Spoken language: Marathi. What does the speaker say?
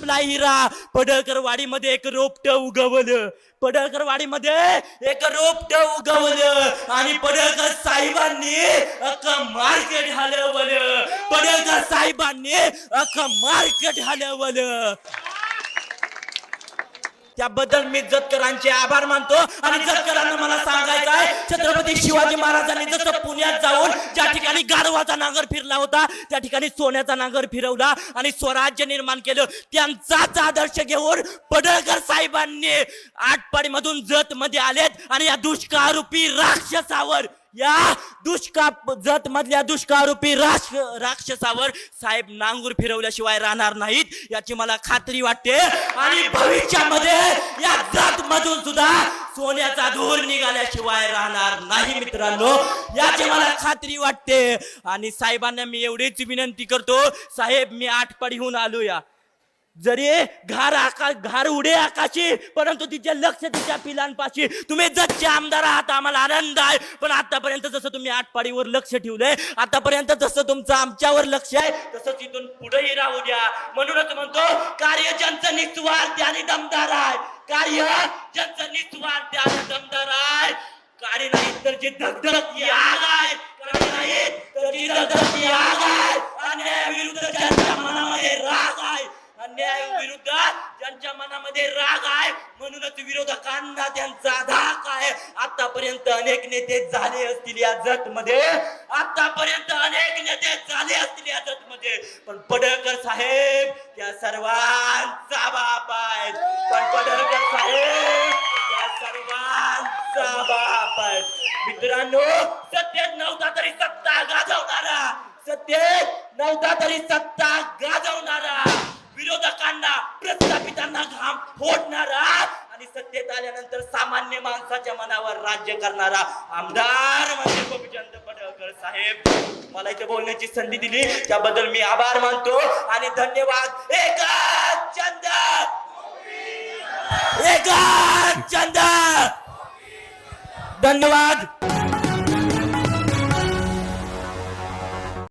आपला हिरा. पडळकर वाडीमध्ये एक रोपट उगवलं. पडळकर वाडीमध्ये एक रोपट उगवलं आणि पडळकर साहेबांनी अख्खं मार्केट हलवलं. पडळकर साहेबांनी अख्खं मार्केट हलवलं. त्याबद्दल मी जतकरांचे आभार मानतो. आणि जतकरांना मला सांगायचं आहे, छत्रपती शिवाजी महाराजांनी जसं पुण्यात जाऊन ज्या ठिकाणी गाढवाचा नांगर फिरला होता त्या ठिकाणी सोन्याचा नांगर फिरवला आणि स्वराज्य निर्माण केलं, त्यांचाच आदर्श घेऊन पडळकर साहेबांनी आटपाडीमधून जत मध्ये आलेत आणि या दुष्काळरूपी राक्षसावर, या जत मधल्या दुष्काळरूपी राक्षसावर साहेब नांगूर फिरवल्याशिवाय राहणार नाहीत याची मला खात्री वाटते. आणि भविष्यामध्ये या जत मधून सुद्धा सोन्याचा धूर निघाल्याशिवाय राहणार नाही मित्रांनो, याची मला खात्री वाटते. आणि साहेबांना मी एवढीच विनंती करतो, साहेब मी आटपाडीहून आलो या, जरी घार उडे आकाशी परंतु तिचे लक्ष तिच्या पिलांपाशी. तुम्ही जतचे आमदार आहात, आम्हाला आनंद आहे. पण आतापर्यंत जसं तुम्ही आटपाडीवर लक्ष ठेवलंय, आतापर्यंत जसं तुमचं आमच्यावर लक्ष आहे तसंच इथून पुढेही राहू द्या. म्हणूनच म्हणतो, कार्य ज्यांचं निस्वार्थ आणि दमदार आहे, कार्य ज्यांचं निस्वार्थ आणि दमदार आहे, काळी नाही तर जी धगधगती आग आहे, काळी नाही तर जी धगधगती आग आहे, अन्यायाविरुद्ध ज्यांच्या मनामध्ये राग आहे, अन्याय विरुद्ध ज्यांच्या मनामध्ये राग आहे, म्हणूनच विरोधकांना त्यांचा धाक आहे. आतापर्यंत अनेक नेते झाले असतील या जत मध्ये, आतापर्यंत अनेक नेते झाले असतील या जत मध्ये, पण पडळकर साहेब त्या सर्वांचा बाप आहे. पण पडळकर साहेब त्या सर्वांचा बाप आहे. मित्रांनो, सत्तेत नव्हता तरी सत्ता गाजवणारा, सत्तेत नव्हता तरी सत्ता गाजवणारा, विरोधकांना प्रस्थापितांना घाम फोडणारा आणि सत्तेत आल्यानंतर सामान्य माणसाच्या मनावर राज्य करणारा आमदार म्हणजे गोपीचंद पडळकर साहेब. मला इथे बोलण्याची संधी दिली त्याबद्दल मी आभार मानतो आणि धन्यवाद. एकच चंद, एकच चंद, धन्यवाद.